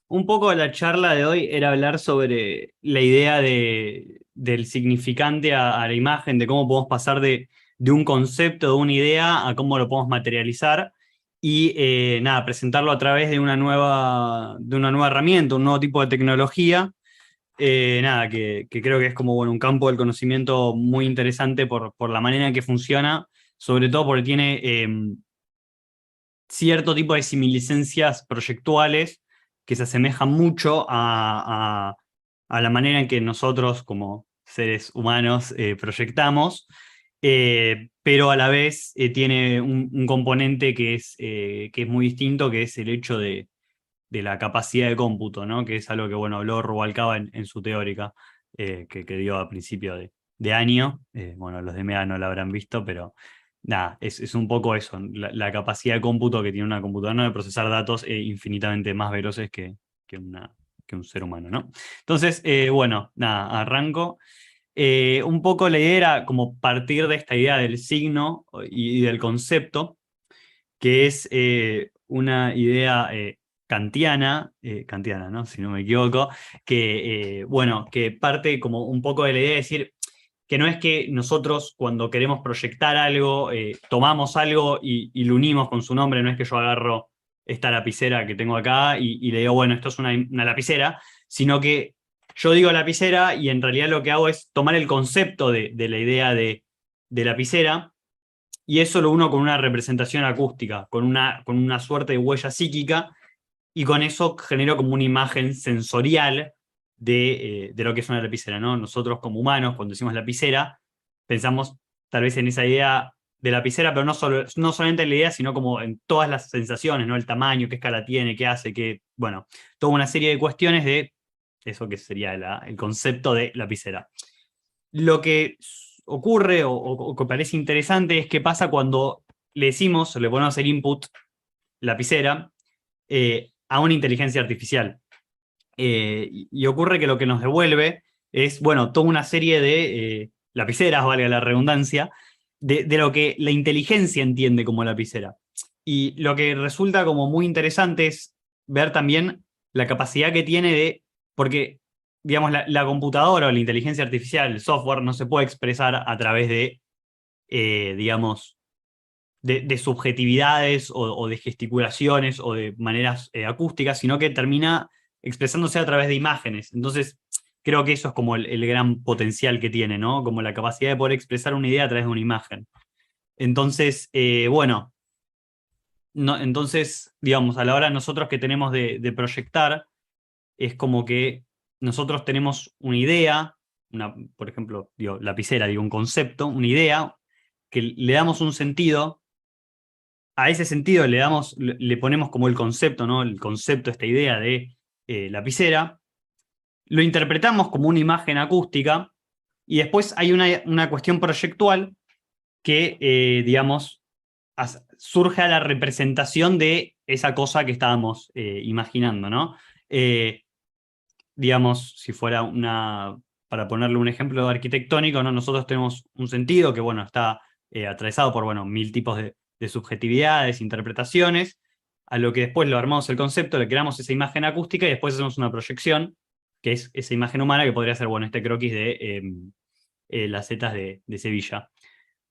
Un poco la charla de hoy era hablar sobre la idea del significante a la imagen, de cómo podemos pasar de un concepto, de una idea, a cómo lo podemos materializar y nada, presentarlo a través de una nueva herramienta, un nuevo tipo de tecnología. Nada, que creo que es como bueno, un campo del conocimiento muy interesante por la manera en que funciona, sobre todo porque tiene cierto tipo de similicencias proyectuales que se asemejan mucho a la manera en que nosotros como seres humanos proyectamos, pero a la vez tiene un componente que es muy distinto, que es el hecho de la capacidad de cómputo, ¿no? Que es algo que bueno, habló Rubalcaba en su teórica que dio a principio de año. Bueno, los de MEA no la habrán visto, pero nada, es un poco eso, la capacidad de cómputo que tiene una computadora, ¿no? De procesar datos infinitamente más veloces que, una, que un ser humano, ¿no? Entonces, bueno, nada, arranco. Un poco la idea era como partir de esta idea del signo y del concepto, que es una idea kantiana, ¿no? Si no me equivoco, que, bueno, que parte como un poco de la idea de decir que no es que nosotros cuando queremos proyectar algo, tomamos algo y lo unimos con su nombre, no es que yo agarro esta lapicera que tengo acá y le digo, bueno, esto es una lapicera, sino que yo digo lapicera y en realidad lo que hago es tomar el concepto de la idea de lapicera y eso lo uno con una representación acústica, con una suerte de huella psíquica, y con eso genero como una imagen sensorial de lo que es una lapicera, ¿no? Nosotros como humanos, cuando decimos lapicera, pensamos tal vez en esa idea de lapicera, pero no solamente en la idea, sino como en todas las sensaciones, ¿no? El tamaño, qué escala tiene, qué hace, qué, bueno, toda una serie de cuestiones de eso que sería el concepto de lapicera. Lo que ocurre o que parece interesante es qué pasa cuando le decimos, le ponemos el input lapicera a una inteligencia artificial. Y ocurre que lo que nos devuelve es, bueno, toda una serie de lapiceras, valga la redundancia, de lo que la inteligencia entiende como lapicera. Y lo que resulta como muy interesante es ver también la capacidad que tiene porque, digamos, la computadora o la inteligencia artificial, el software, no se puede expresar a través digamos, de subjetividades o de gesticulaciones o de maneras acústicas, sino que termina expresándose a través de imágenes. Entonces, creo que eso es como el gran potencial que tiene, ¿no? Como la capacidad de poder expresar una idea a través de una imagen. Entonces, bueno, no, entonces, digamos, a la hora nosotros que tenemos de proyectar, es como que nosotros tenemos una idea, por ejemplo, digo, lapicera, digo, un concepto, una idea, que le damos un sentido. A ese sentido le ponemos como el concepto, ¿no? El concepto, esta idea de lapicera, lo interpretamos como una imagen acústica y después hay una cuestión proyectual que, digamos, surge a la representación de esa cosa que estábamos imaginando, ¿no? Eh, digamos, si fuera para ponerle un ejemplo arquitectónico, ¿no? Nosotros tenemos un sentido que, bueno, está atravesado por, bueno, mil tipos de subjetividades, interpretaciones, a lo que después lo armamos el concepto, le creamos esa imagen acústica y después hacemos una proyección, que es esa imagen humana que podría ser, bueno, este croquis de las setas de Sevilla.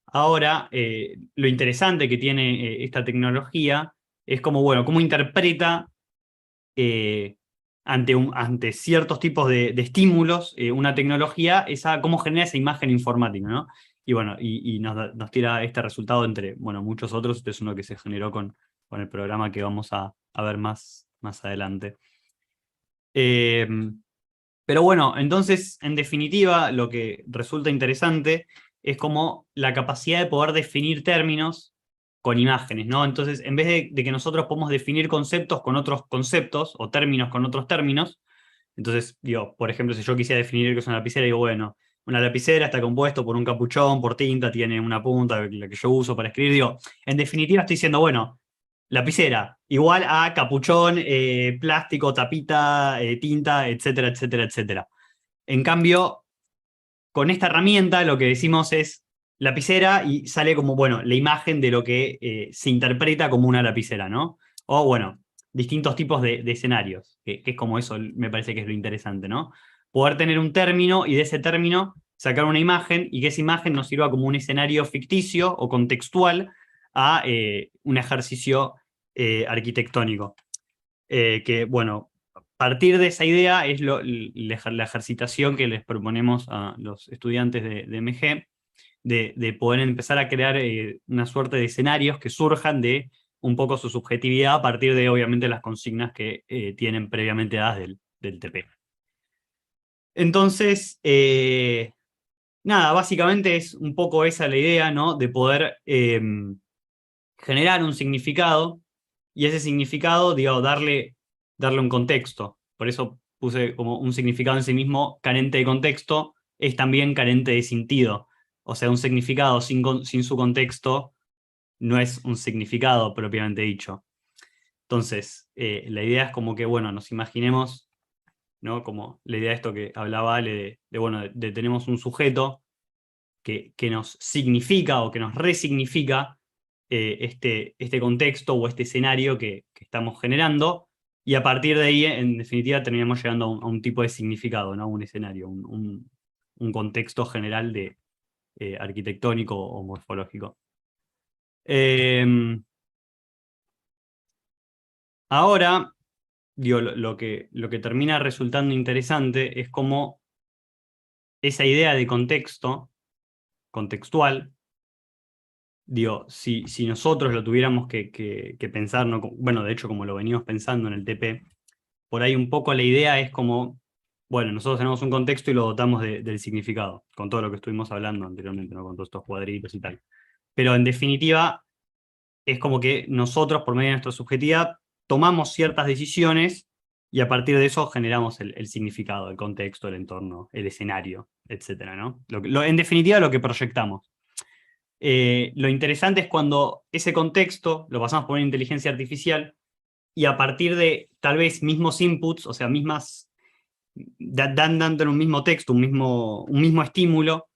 Ahora, lo interesante que tiene esta tecnología es como, bueno, cómo interpreta eh, ante ciertos tipos de estímulos, una tecnología, cómo genera esa imagen informática, ¿no? Y bueno, y nos tira este resultado entre, bueno, muchos otros. Este es uno que se generó con el programa que vamos a ver más adelante. Eh, pero bueno, entonces, en definitiva, lo que resulta interesante es como la capacidad de poder definir términos con imágenes, ¿no? Entonces, en vez de que nosotros podamos definir conceptos con otros conceptos o términos con otros términos, entonces, digo, por ejemplo, si yo quisiera definir qué es una lapicera, digo, bueno, una lapicera está compuesto por un capuchón, por tinta, tiene una punta, la que yo uso para escribir, digo, en definitiva estoy diciendo, bueno, lapicera, igual a capuchón, plástico, tapita, tinta, etcétera, etcétera, etcétera. En cambio, con esta herramienta lo que decimos es lapicera y sale como, bueno, la imagen de lo que se interpreta como una lapicera, ¿no? O bueno, distintos tipos de escenarios, que es como eso, me parece que es lo interesante, ¿no? Poder tener un término y de ese término sacar una imagen y que esa imagen nos sirva como un escenario ficticio o contextual a un ejercicio arquitectónico. Que, bueno, partir de esa idea es la ejercitación que les proponemos a los estudiantes de MG, de poder empezar a crear una suerte de escenarios que surjan de un poco su subjetividad a partir de, obviamente, las consignas que tienen previamente dadas del TP. Entonces, nada, básicamente es un poco esa la idea, ¿no? De poder generar un significado y ese significado, digo, darle un contexto. Por eso puse como un significado en sí mismo carente de contexto, es también carente de sentido. O sea, un significado sin su contexto no es un significado propiamente dicho. Entonces, la idea es como que, bueno, nos imaginemos, ¿no? Como la idea de esto que hablaba Ale, bueno, de tenemos un sujeto que nos significa o que nos resignifica este contexto o este escenario que estamos generando, y a partir de ahí, en definitiva, terminamos llegando a un tipo de significado, ¿no? Un escenario, un contexto general de arquitectónico o morfológico. Ahora, digo, lo que termina resultando interesante es cómo esa idea de contextual, digo, si nosotros lo tuviéramos que pensar, ¿no? Bueno, de hecho, como lo venimos pensando en el TP, por ahí un poco la idea es como, bueno, nosotros tenemos un contexto y lo dotamos del significado, con todo lo que estuvimos hablando anteriormente, ¿no? Con todos estos cuadritos y tal. Pero en definitiva, es como que nosotros, por medio de nuestra subjetividad, tomamos ciertas decisiones y a partir de eso generamos el significado, el contexto, el entorno, el escenario, etcétera, ¿no? En definitiva, lo que proyectamos. Lo interesante es cuando ese contexto lo pasamos por una inteligencia artificial y a partir de tal vez mismos inputs, o sea, dándole un mismo texto, un mismo estímulo,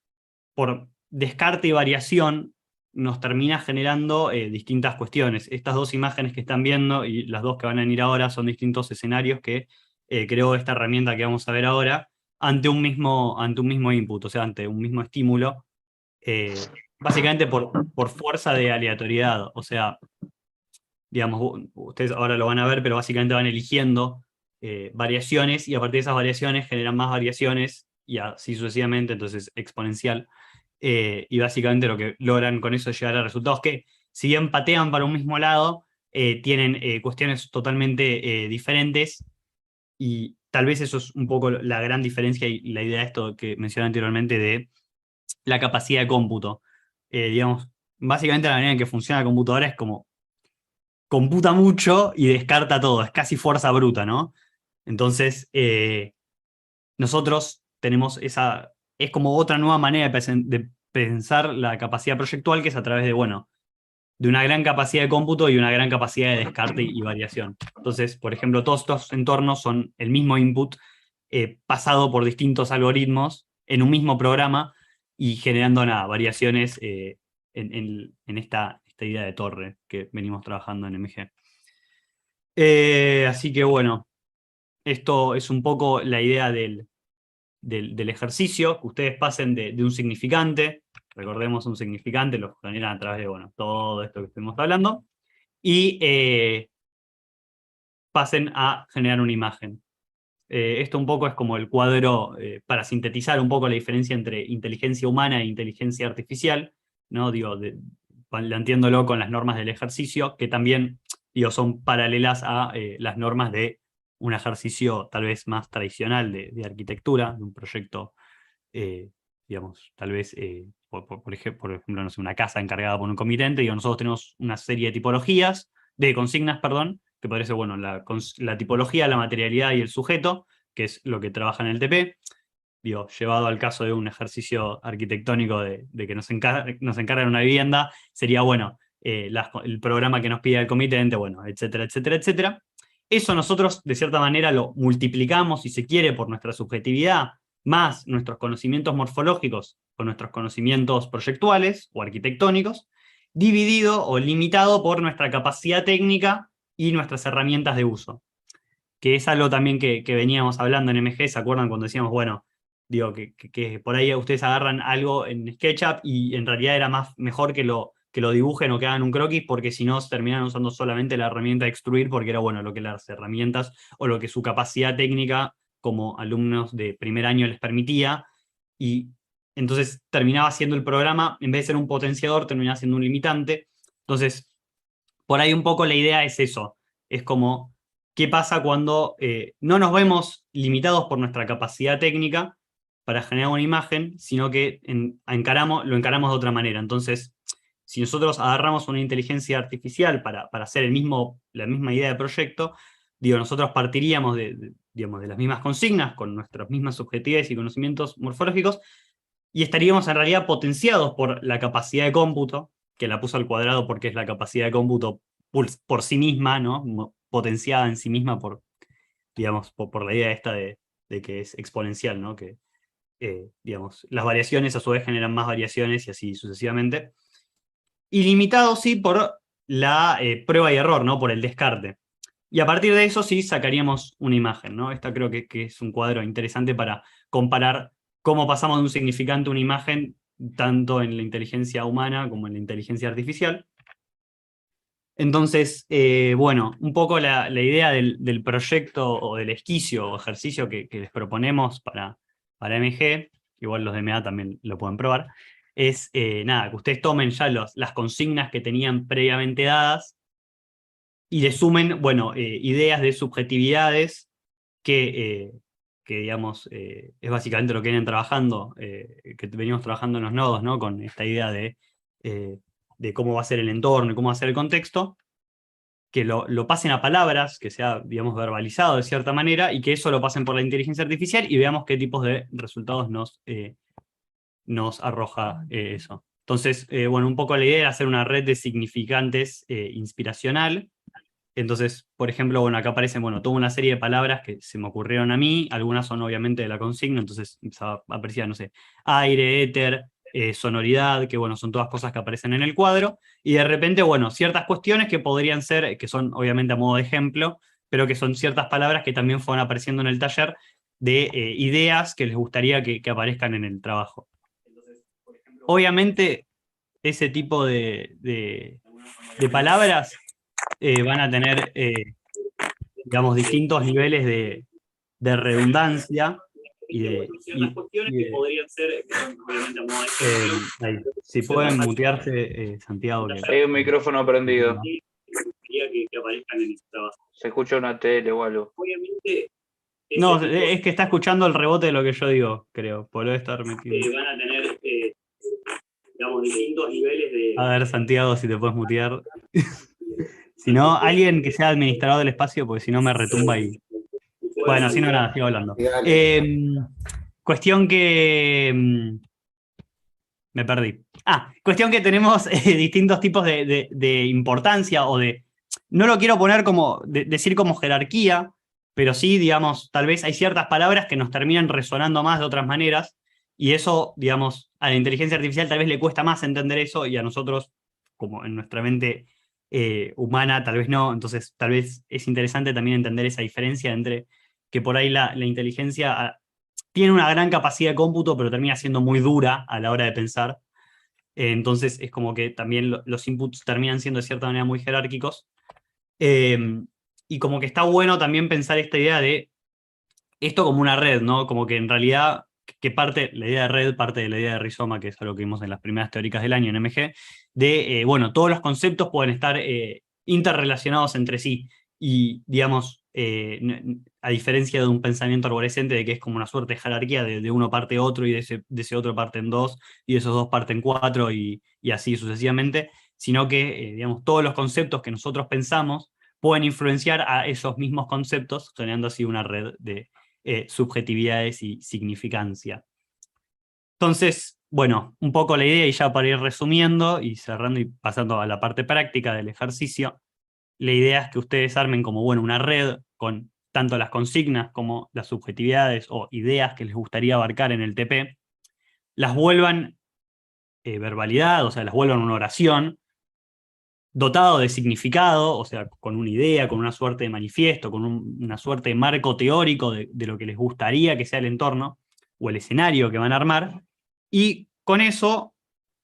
por descarte y variación, nos termina generando distintas cuestiones. Estas dos imágenes que están viendo y las dos que van a venir ahora son distintos escenarios que creó esta herramienta que vamos a ver ahora ante un mismo input, o sea, ante un mismo estímulo, básicamente por fuerza de aleatoriedad. O sea, digamos, ustedes ahora lo van a ver, pero básicamente van eligiendo variaciones y a partir de esas variaciones generan más variaciones y así sucesivamente, entonces exponencial. Y básicamente lo que logran con eso es llegar a resultados que, si bien patean para un mismo lado, tienen cuestiones totalmente diferentes, y tal vez eso es un poco la gran diferencia y la idea de esto que mencioné anteriormente de la capacidad de cómputo. Digamos, básicamente la manera en que funciona la computadora es como computa mucho y descarta todo, es casi fuerza bruta, ¿no? Entonces, nosotros tenemos es como otra nueva manera de pensar la capacidad proyectual, que es a través de, bueno, de una gran capacidad de cómputo y una gran capacidad de descarte y variación. Entonces, por ejemplo, todos estos entornos son el mismo input pasado por distintos algoritmos en un mismo programa y generando nada, variaciones en esta idea de torre que venimos trabajando en MG. Así que bueno, esto es un poco la idea del ejercicio, que ustedes pasen de un significante, recordemos un significante, lo generan a través de, bueno, todo esto que estuvimos hablando, y pasen a generar una imagen. Esto un poco es como el cuadro, para sintetizar un poco la diferencia entre inteligencia humana e inteligencia artificial, ¿no? Digo, planteándolo con las normas del ejercicio, que también, digo, son paralelas a las normas de un ejercicio tal vez más tradicional de arquitectura, de un proyecto, digamos, tal vez, por ejemplo, no sé, una casa encargada por un comitente, digo, nosotros tenemos una serie de tipologías, de consignas, perdón, que podría ser, bueno, la tipología, la materialidad y el sujeto, que es lo que trabaja en el TP, digo, llevado al caso de un ejercicio arquitectónico de que nos encargan una vivienda, sería, bueno, el programa que nos pide el comitente, bueno, etcétera, etcétera, etcétera. Eso nosotros, de cierta manera, lo multiplicamos, si se quiere, por nuestra subjetividad, más nuestros conocimientos morfológicos, con nuestros conocimientos proyectuales o arquitectónicos, dividido o limitado por nuestra capacidad técnica y nuestras herramientas de uso, que es algo también que veníamos hablando en MG. ¿Se acuerdan cuando decíamos, bueno, digo, que por ahí ustedes agarran algo en SketchUp y en realidad era mejor que lo dibujen o que hagan un croquis, porque si no terminan usando solamente la herramienta de extruir, porque era bueno lo que las herramientas o lo que su capacidad técnica como alumnos de primer año les permitía, y entonces terminaba siendo el programa, en vez de ser un potenciador, terminaba siendo un limitante. Entonces, por ahí un poco la idea es eso, es como, ¿qué pasa cuando no nos vemos limitados por nuestra capacidad técnica para generar una imagen, sino que lo encaramos de otra manera? Entonces, si nosotros agarramos una inteligencia artificial para hacer la misma idea de proyecto, digo, nosotros partiríamos digamos, de las mismas consignas, con nuestras mismas subjetividades y conocimientos morfológicos, y estaríamos en realidad potenciados por la capacidad de cómputo, que la puso al cuadrado porque es la capacidad de cómputo por sí misma, ¿no? Potenciada en sí misma digamos, por la idea esta de que es exponencial, ¿no? Que, digamos, las variaciones a su vez generan más variaciones y así sucesivamente. Y limitado, sí, por la prueba y error, ¿no? Por el descarte. Y a partir de eso sí sacaríamos una imagen, ¿no? Esta creo que es un cuadro interesante para comparar cómo pasamos de un significante a una imagen, tanto en la inteligencia humana como en la inteligencia artificial. Entonces, bueno, un poco la idea del proyecto o del esquicio o ejercicio que les proponemos para MG, igual los de MA también lo pueden probar, es nada, que ustedes tomen ya las consignas que tenían previamente dadas y le sumen, bueno, ideas de subjetividades que digamos, es básicamente lo que vienen trabajando, que venimos trabajando en los nodos, ¿no? Con esta idea de cómo va a ser el entorno y cómo va a ser el contexto, que lo pasen a palabras, que sea, digamos, verbalizado de cierta manera, y que eso lo pasen por la inteligencia artificial y veamos qué tipos de resultados nos arroja eso. Entonces, bueno, un poco la idea era hacer una red de significantes inspiracional. Entonces, por ejemplo, bueno, acá aparecen, bueno, toda una serie de palabras que se me ocurrieron a mí, algunas son obviamente de la consigna, entonces aparecía, no sé, aire, éter, sonoridad, que bueno, son todas cosas que aparecen en el cuadro, y de repente, bueno, ciertas cuestiones que podrían ser, que son obviamente a modo de ejemplo, pero que son ciertas palabras que también fueron apareciendo en el taller de ideas que les gustaría que aparezcan en el trabajo. Obviamente, ese tipo de palabras van a tener, digamos, distintos niveles de redundancia podrían ser, obviamente, a modo de ahí. Si pueden mutearse, Santiago. Hay un micrófono prendido. Que aparezcan en este trabajo. Se escucha una tele o algo. Obviamente. No, es que está escuchando el rebote de lo que yo digo, creo. Por lo de estar metido. Van a tener, digamos, distintos niveles de. A ver, Santiago, si te puedes mutear. Si no, alguien que sea administrador del espacio, porque si no me retumba y. Bueno, si no, nada, sigo hablando. Cuestión que. Me perdí. Cuestión que tenemos distintos tipos de importancia o de. No lo quiero poner como. Decir como jerarquía, pero sí, digamos, tal vez hay ciertas palabras que nos terminan resonando más de otras maneras, y eso, digamos, a la inteligencia artificial tal vez le cuesta más entender eso, y a nosotros, como en nuestra mente humana, tal vez no. Entonces, tal vez es interesante también entender esa diferencia entre que por ahí la inteligencia tiene una gran capacidad de cómputo, pero termina siendo muy dura a la hora de pensar. Entonces es como que también los inputs terminan siendo de cierta manera muy jerárquicos. Y como que está bueno también pensar esta idea de esto como una red, ¿no? Como que en realidad, la idea de red parte de la idea de rizoma, que es algo que vimos en las primeras teóricas del año en MG, bueno, todos los conceptos pueden estar interrelacionados entre sí. Y, digamos, a diferencia de un pensamiento arborescente, de que es como una suerte de jerarquía, de uno parte otro, y de ese otro parten dos, y de esos dos parten cuatro, y así sucesivamente, sino que, digamos, todos los conceptos que nosotros pensamos pueden influenciar a esos mismos conceptos, generando así una red de subjetividades y significancia. Entonces, bueno, un poco la idea, y ya para ir resumiendo y cerrando y pasando a la parte práctica del ejercicio, la idea es que ustedes armen como, bueno, una red con tanto las consignas como las subjetividades o ideas que les gustaría abarcar en el TP, las vuelvan verbalidad, o sea, las vuelvan una oración, dotado de significado, o sea, con una idea, con una suerte de manifiesto, con una suerte de marco teórico de lo que les gustaría que sea el entorno o el escenario que van a armar, y con eso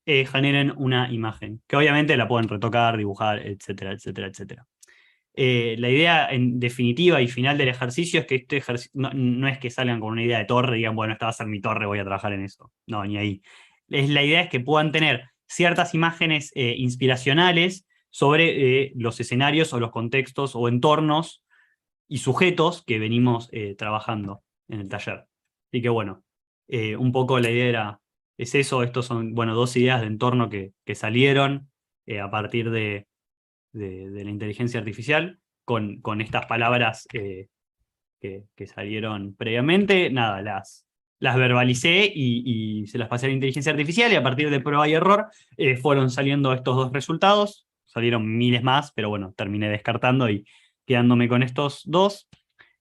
generen una imagen, que obviamente la pueden retocar, dibujar, etcétera, etcétera, etcétera. La idea en definitiva y final del ejercicio es que este ejercicio no es que salgan con una idea de torre y digan, bueno, esta va a ser mi torre, voy a trabajar en eso. No, ni ahí. La idea es que puedan tener ciertas imágenes inspiracionales sobre los escenarios o los contextos o entornos y sujetos que venimos trabajando en el taller. Así que bueno, un poco la idea es eso. Estos son, bueno, dos ideas de entorno que salieron a partir de la inteligencia artificial, con estas palabras que salieron previamente. Nada, las verbalicé y se las pasé a la inteligencia artificial, y a partir de prueba y error fueron saliendo estos dos resultados. Salieron miles más, pero bueno, terminé descartando y quedándome con estos dos,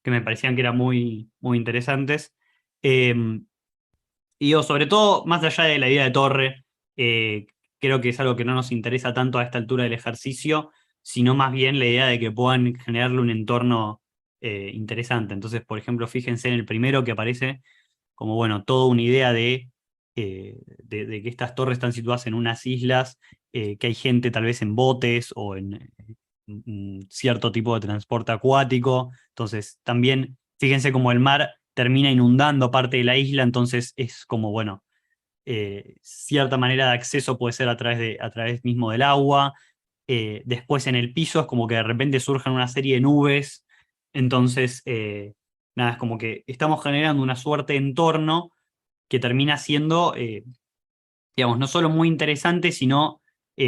que me parecían que eran muy, muy interesantes. Y yo, sobre todo, más allá de la idea de torre, creo que es algo que no nos interesa tanto a esta altura del ejercicio, sino más bien la idea de que puedan generarle un entorno interesante. Entonces, por ejemplo, fíjense en el primero que aparece como, bueno, toda una idea de que estas torres están situadas en unas islas, que hay gente tal vez en botes o en cierto tipo de transporte acuático. Entonces, también fíjense como el mar termina inundando parte de la isla, entonces es como, bueno, cierta manera de acceso puede ser a través mismo del agua. Después en el piso es como que de repente surgen una serie de nubes, entonces, nada, es como que estamos generando una suerte de entorno que termina siendo, digamos, no solo muy interesante, sino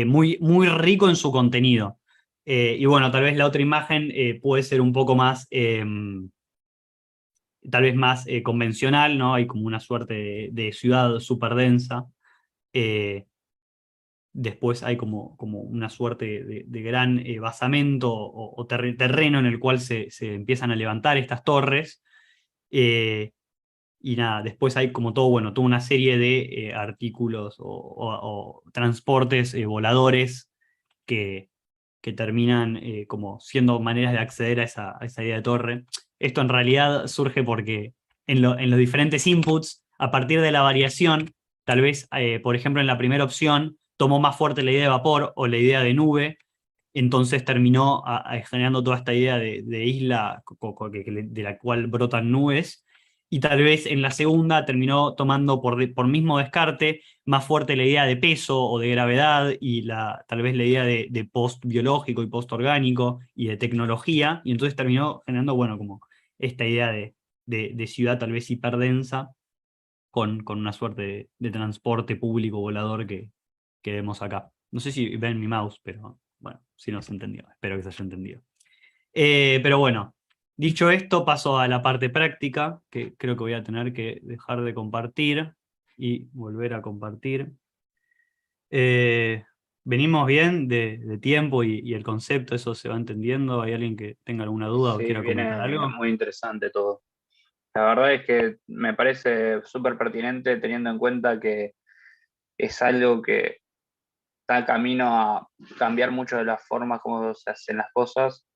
muy, muy rico en su contenido. Y bueno, tal vez la otra imagen puede ser un poco más tal vez más convencional, ¿no? Hay como una suerte de ciudad súper densa. Eh, Después hay como una suerte de gran basamento o terreno en el cual se empiezan a levantar estas torres. Eh, y nada, después hay como todo, bueno, toda una serie de artículos o transportes voladores que, que terminan como siendo maneras de acceder a esa idea de torre. Esto en realidad surge porque en los diferentes inputs, a partir de la variación, tal vez, por ejemplo, en la primera opción, tomó más fuerte la idea de vapor o la idea de nube, entonces terminó generando toda esta idea de isla de la cual brotan nubes, y tal vez en la segunda terminó tomando por mismo descarte más fuerte la idea de peso o de gravedad, y tal vez la idea de post biológico y post orgánico y de tecnología, y entonces terminó generando, bueno, como esta idea de ciudad tal vez hiperdensa con una suerte de transporte público volador que vemos acá. No sé si ven mi mouse, pero bueno, si no se entendió, espero que se haya entendido. Pero bueno, dicho esto, paso a la parte práctica, que creo que voy a tener que dejar de compartir y volver a compartir. Venimos bien de tiempo y el concepto, eso se va entendiendo. ¿Hay alguien que tenga alguna duda o Sí, quiera comentar viene algo? muy interesante todo. La verdad es que me parece súper pertinente teniendo en cuenta que es algo que está camino a cambiar mucho de las formas como se hacen las cosas.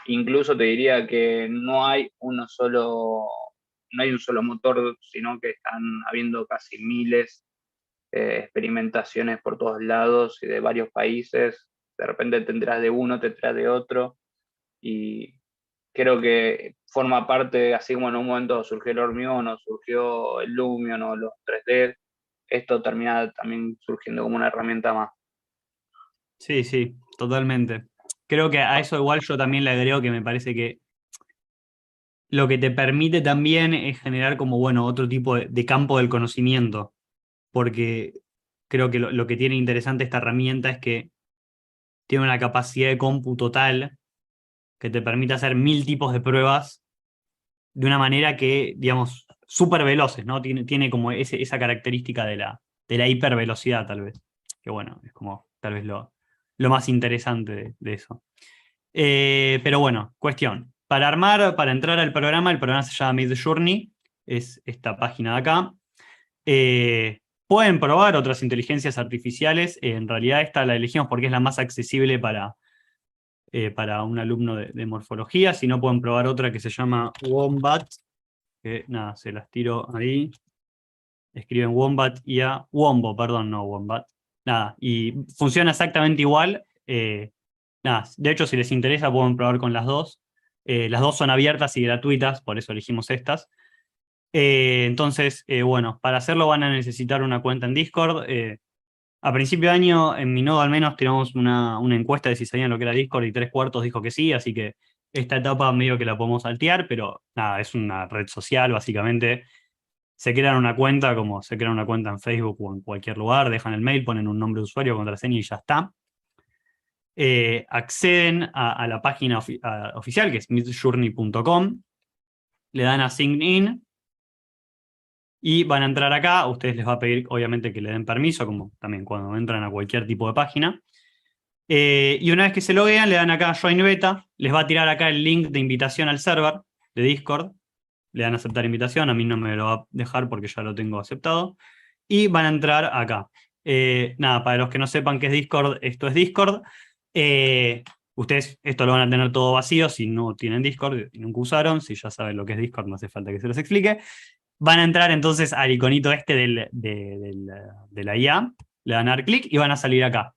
Incluso te diría que no hay un solo motor, sino que están habiendo casi miles de experimentaciones por todos lados y de varios países. De repente tendrás de uno, tendrás de otro. Y creo que forma parte, así como en un momento surgió el hormigón o surgió el Lumion o los 3D, esto termina también surgiendo como una herramienta más. Sí, sí, totalmente. Creo que a eso igual yo también le agrego que me parece que lo que te permite también es generar como, bueno, otro tipo de campo del conocimiento, porque creo que lo que tiene interesante esta herramienta es que tiene una capacidad de cómputo tal que te permite hacer 1000 tipos de pruebas de una manera que, digamos, súper veloces, ¿no? Tiene como esa característica de la hipervelocidad, tal vez. Que bueno, es como tal vez lo más interesante de eso. Pero bueno, cuestión. Para entrar al programa, el programa se llama Midjourney, es esta página de acá. Pueden probar otras inteligencias artificiales, en realidad esta la elegimos porque es la más accesible para un alumno de morfología, si no pueden probar otra que se llama Wombat, que nada, se las tiro ahí. Escriben Wombat IA, Wombo, perdón, no Wombat. Nada, y funciona exactamente igual. Nada, de hecho, si les interesa, pueden probar con las dos. Las dos son abiertas y gratuitas, por eso elegimos estas. Entonces, bueno, para hacerlo van a necesitar una cuenta en Discord. A principio de año, en mi nodo al menos, tiramos una encuesta de si sabían lo que era Discord y 3/4 dijo que sí, así que esta etapa medio que la podemos saltear, pero nada, es una red social, básicamente. Se crean una cuenta como se crea una cuenta en Facebook o en cualquier lugar, dejan el mail, ponen un nombre de usuario, contraseña y ya está. Acceden a la página oficial, que es midjourney.com, le dan a Sign In y van a entrar acá. A ustedes les va a pedir, obviamente, que le den permiso, como también cuando entran a cualquier tipo de página. Y una vez que se loguean, le dan acá a Join Beta, les va a tirar acá el link de invitación al server de Discord. Le dan a aceptar invitación, a mí no me lo va a dejar porque ya lo tengo aceptado. Y van a entrar acá. Nada, para los que no sepan qué es Discord, esto es Discord. Ustedes esto lo van a tener todo vacío si no tienen Discord y nunca usaron. Si ya saben lo que es Discord, no hace falta que se los explique. Van a entrar entonces al iconito este de la IA, le van a dar clic y van a salir acá.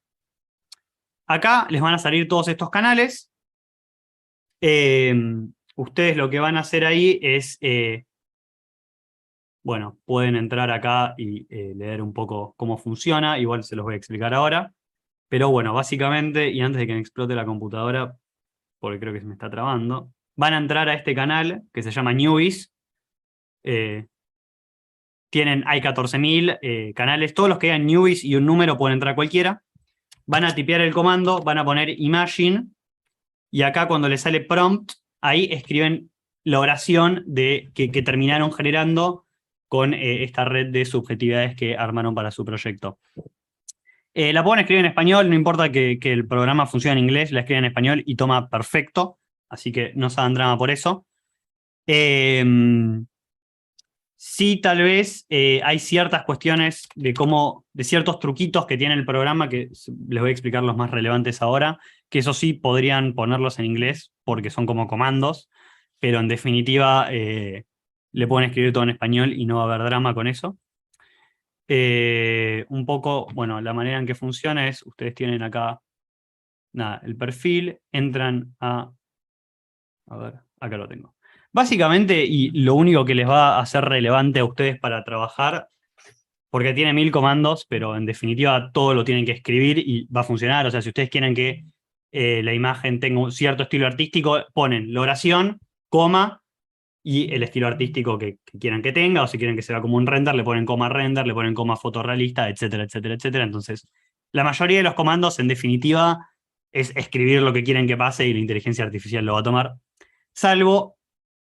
Acá les van a salir todos estos canales. Ustedes lo que van a hacer ahí es, bueno, pueden entrar acá y leer un poco cómo funciona, igual se los voy a explicar ahora. Pero bueno, básicamente, y antes de que me explote la computadora, porque creo que se me está trabando, van a entrar a este canal que se llama Newbies. Eh, hay 14.000 canales, todos los que hayan Newbies y un número pueden entrar cualquiera. Van a tipear el comando, van a poner Imagine, y acá cuando les sale prompt, ahí escriben la oración que terminaron generando con esta red de subjetividades que armaron para su proyecto. La pueden escribir en español, no importa que el programa funcione en inglés, la escriben en español y toma perfecto, así que no se hagan drama por eso. Sí, tal vez hay ciertas cuestiones de ciertos truquitos que tiene el programa, que les voy a explicar los más relevantes ahora, que eso sí podrían ponerlos en inglés, porque son como comandos, pero en definitiva le pueden escribir todo en español y no va a haber drama con eso. Un poco, bueno, la manera en que funciona es, ustedes tienen acá, nada, el perfil, entran a ver, acá lo tengo. Básicamente, y lo único que les va a hacer relevante a ustedes para trabajar, porque tiene 1000 comandos, pero en definitiva todo lo tienen que escribir y va a funcionar. O sea, si ustedes quieren que la imagen tenga un cierto estilo artístico, ponen la oración, coma, y el estilo artístico que quieran que tenga, o si quieren que sea como un render, le ponen coma render, le ponen coma fotorrealista, etcétera, etcétera, etcétera. Entonces, la mayoría de los comandos, en definitiva, es escribir lo que quieren que pase y la inteligencia artificial lo va a tomar. Salvo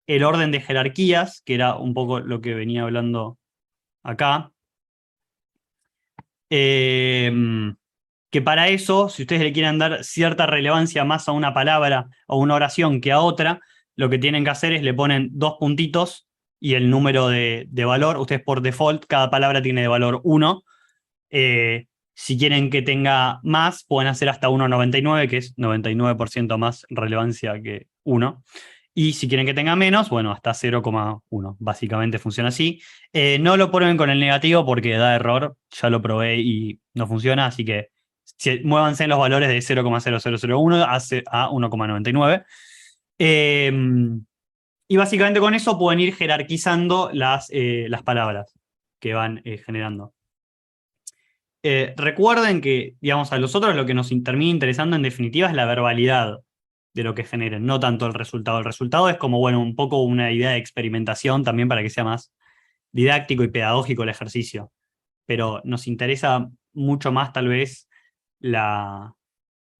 el orden de jerarquías, que era un poco lo que venía hablando acá. Que para eso, si ustedes le quieren dar cierta relevancia más a una palabra o una oración que a otra, lo que tienen que hacer es le ponen 2 puntitos y el número de valor. Ustedes por default, cada palabra tiene de valor 1. Si quieren que tenga más, pueden hacer hasta 1,99, que es 99% más relevancia que 1. Y si quieren que tenga menos, bueno, hasta 0,1. Básicamente funciona así. No lo prueben con el negativo porque da error. Ya lo probé y no funciona. Así que muévanse en los valores de 0,0001 a 1,99. Y básicamente con eso pueden ir jerarquizando las palabras que van generando. Recuerden que, digamos, a nosotros lo que nos termina interesando en definitiva es la verbalidad de lo que generen, no tanto el resultado. El resultado es como, bueno, un poco una idea de experimentación también para que sea más didáctico y pedagógico el ejercicio. Pero nos interesa mucho más tal vez la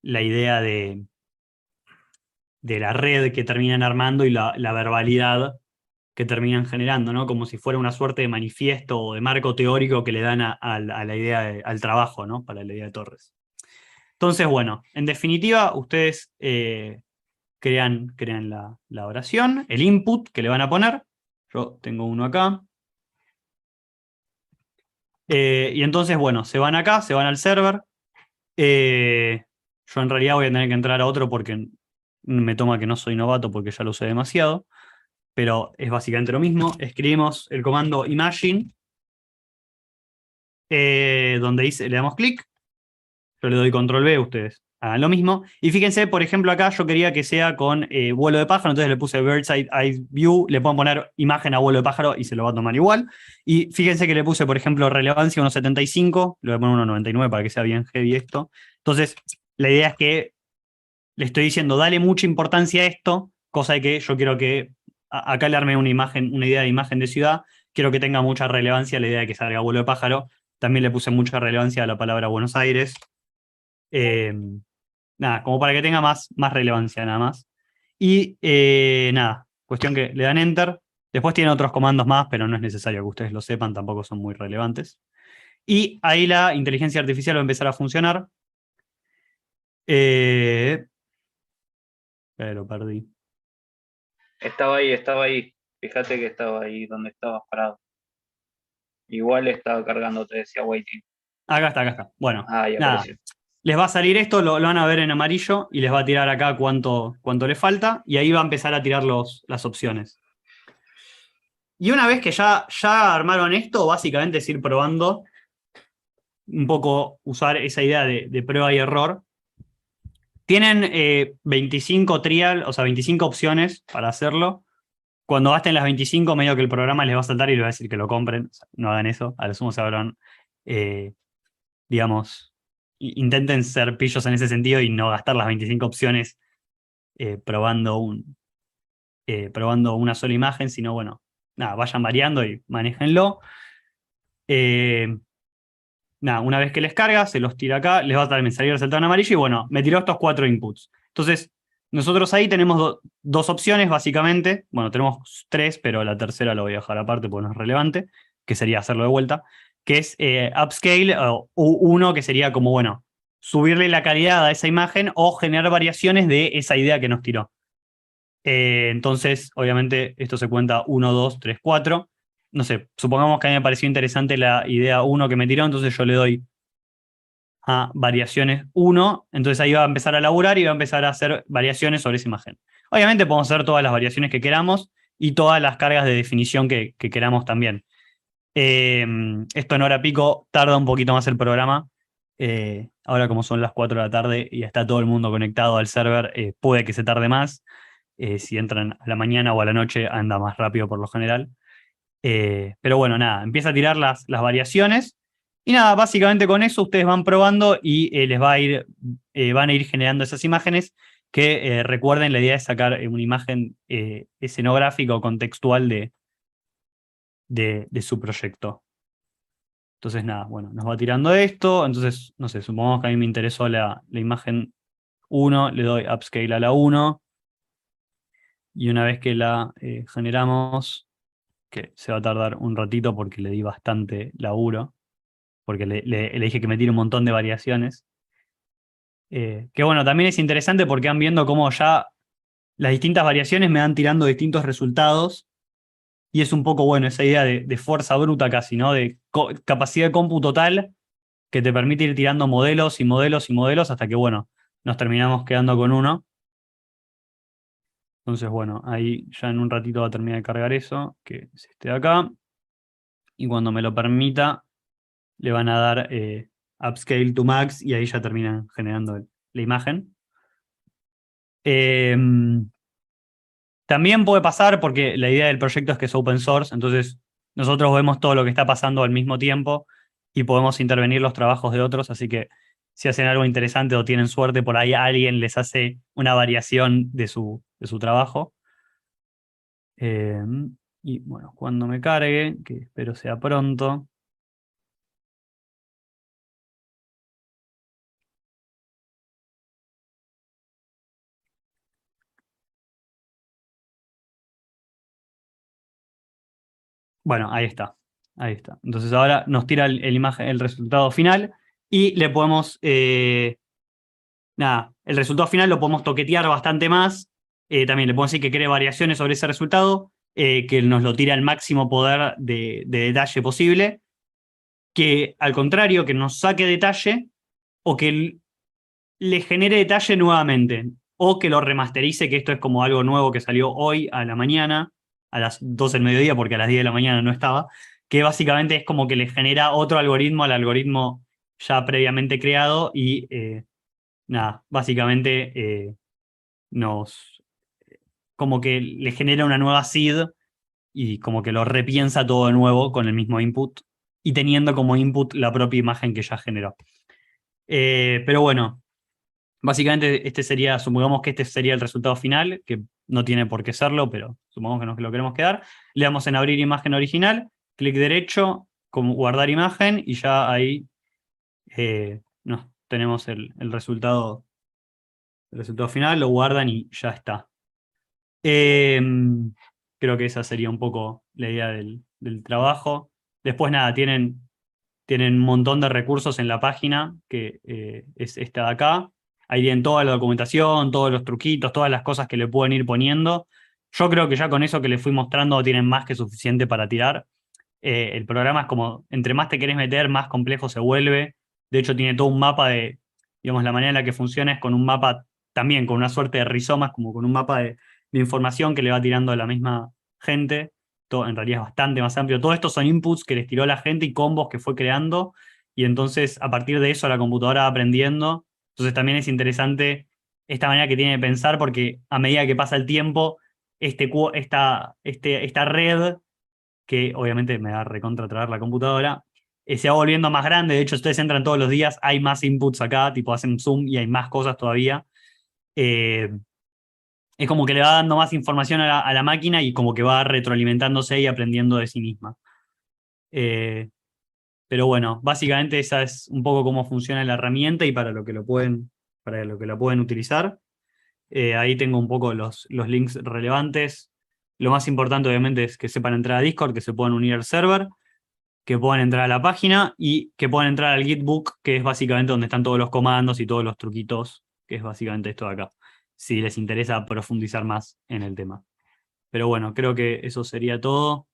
idea de la red que terminan armando y la verbalidad que terminan generando, ¿no? Como si fuera una suerte de manifiesto o de marco teórico que le dan a la idea, al trabajo, ¿no? Para la idea de Torres. Entonces, bueno, en definitiva, ustedes crean la oración, el input que le van a poner. Yo tengo uno acá. Y entonces, bueno, se van acá, se van al server. Yo en realidad voy a tener que entrar a otro porque me toma que no soy novato porque ya lo usé demasiado, pero es básicamente lo mismo. Escribimos el comando imagine, donde dice, le damos clic, yo le doy control V, ustedes hagan lo mismo. Y fíjense, por ejemplo, acá yo quería que sea con vuelo de pájaro, entonces le puse Bird's Eye View, le puedo poner imagen a vuelo de pájaro y se lo va a tomar igual. Y fíjense que le puse, por ejemplo, relevancia 1.75, le voy a poner 1.99 para que sea bien heavy esto. Entonces, la idea es que le estoy diciendo, dale mucha importancia a esto, cosa de que yo quiero que acá le arme una imagen, una idea de imagen de ciudad, quiero que tenga mucha relevancia la idea de que salga vuelo de pájaro. También le puse mucha relevancia a la palabra Buenos Aires. Eh, nada, como para que tenga más relevancia nada más. Y nada, cuestión que le dan enter. Después tiene otros comandos más, pero no es necesario que ustedes lo sepan, tampoco son muy relevantes. Y ahí la inteligencia artificial va a empezar a funcionar. Lo perdí. Estaba ahí. Fíjate que estaba ahí donde estabas parado. Igual estaba cargando, te decía waiting. Acá está. Bueno, Ahí nada. apareció. Les va a salir esto, lo van a ver en amarillo y les va a tirar acá cuánto le falta y ahí va a empezar a tirar las opciones. Y una vez que ya armaron esto, básicamente es ir probando, un poco usar esa idea de prueba y error. Tienen 25 trial, o sea, 25 opciones para hacerlo. Cuando gasten las 25, medio que el programa les va a saltar y les va a decir que lo compren. O sea, no hagan eso, a lo sumo se habrán, digamos, intenten ser pillos en ese sentido y no gastar las 25 opciones probando una sola imagen, sino bueno, nada, vayan variando y manéjenlo. Nada, una vez que les carga, se los tira acá, les va a también salir el saltón amarillo y bueno, me tiró estos 4 inputs. Entonces, nosotros ahí tenemos dos opciones básicamente, bueno, tenemos 3, pero la tercera lo voy a dejar aparte porque no es relevante, que sería hacerlo de vuelta, que es upscale o uno que sería como, bueno, subirle la calidad a esa imagen o generar variaciones de esa idea que nos tiró. Entonces, obviamente, esto se cuenta 1, 2, 3, 4. No sé, supongamos que a mí me pareció interesante la idea 1 que me tiró, entonces yo le doy a variaciones 1, entonces ahí va a empezar a laburar y va a empezar a hacer variaciones sobre esa imagen. Obviamente podemos hacer todas las variaciones que queramos y todas las cargas de definición que queramos también. Esto en hora pico tarda un poquito más el programa. Ahora como son las 4 de la tarde y está todo el mundo conectado al server, puede que se tarde más. Si entran a la mañana o a la noche anda más rápido por lo general. Pero bueno, nada, empieza a tirar las variaciones. Y nada, básicamente con eso ustedes van probando y les va a ir, van a ir generando esas imágenes que recuerden, la idea es sacar una imagen escenográfica o contextual de su proyecto. Entonces nada, bueno, nos va tirando esto. Entonces, no sé, supongamos que a mí me interesó la imagen 1, le doy upscale a la 1. Y una vez que la generamos, que se va a tardar un ratito porque le di bastante laburo, porque le dije que me tire un montón de variaciones. Que bueno, también es interesante porque van viendo cómo ya las distintas variaciones me van tirando distintos resultados. Y es un poco, bueno, esa idea de fuerza bruta casi, ¿no? De capacidad de cómputo tal que te permite ir tirando modelos y modelos y modelos hasta que, bueno, nos terminamos quedando con uno. Entonces, bueno, ahí ya en un ratito va a terminar de cargar eso, que es este de acá. Y cuando me lo permita, le van a dar upscale to max y ahí ya terminan generando la imagen. También puede pasar, porque la idea del proyecto es que es open source, entonces nosotros vemos todo lo que está pasando al mismo tiempo y podemos intervenir los trabajos de otros, así que si hacen algo interesante o tienen suerte, por ahí alguien les hace una variación de su trabajo. Y bueno, cuando me cargue, que espero sea pronto. Bueno, ahí está. Ahí está. Entonces ahora nos tira el resultado final y le podemos, nada, el resultado final lo podemos toquetear bastante más. También le podemos decir que cree variaciones sobre ese resultado, que nos lo tira al máximo poder de detalle posible. que al contrario, que nos saque detalle o que le genere detalle nuevamente, o que lo remasterice, que esto es como algo nuevo que salió hoy a la mañana, a las 12 del mediodía, porque a las 10 de la mañana no estaba, que básicamente es como que le genera otro algoritmo al algoritmo ya previamente creado y nada, básicamente nos como que le genera una nueva seed y como que lo repiensa todo de nuevo con el mismo input y teniendo como input la propia imagen que ya generó. Pero bueno, básicamente este sería, supongamos que este sería el resultado final, que no tiene por qué serlo, pero supongamos que nos lo queremos quedar. Le damos en abrir imagen original, clic derecho, como guardar imagen y ya ahí no, tenemos el resultado final, lo guardan y ya está. Eh, Creo que esa sería un poco la idea del trabajo. Después nada, tienen un montón de recursos en la página, que es esta de acá. Ahí tienen toda la documentación, todos los truquitos, todas las cosas que le pueden ir poniendo. Yo creo que ya con eso que les fui mostrando tienen más que suficiente para tirar. El programa es como, entre más te querés meter, más complejo se vuelve. De hecho, tiene todo un mapa de, digamos, la manera en la que funciona es con un mapa también, con una suerte de rizomas, como con un mapa de información que le va tirando a la misma gente. Todo, en realidad es bastante más amplio. Todo esto son inputs que les tiró la gente y combos que fue creando. Y entonces, a partir de eso, la computadora va aprendiendo. Entonces, también es interesante esta manera que tiene de pensar, porque a medida que pasa el tiempo, esta red que obviamente me va a recontra traer la computadora, se va volviendo más grande. De hecho, ustedes entran todos los días, hay más inputs acá, tipo hacen zoom y hay más cosas todavía. Eh, es como que le va dando más información a la máquina y como que va retroalimentándose y aprendiendo de sí misma. Eh, pero bueno, básicamente esa es un poco cómo funciona la herramienta y para lo que la pueden utilizar. Ahí tengo un poco los links relevantes. Lo más importante, obviamente, es que sepan entrar a Discord, que se puedan unir al server, que puedan entrar a la página y que puedan entrar al Gitbook, que es básicamente donde están todos los comandos y todos los truquitos, que es básicamente esto de acá, si les interesa profundizar más en el tema. Pero bueno, creo que eso sería todo.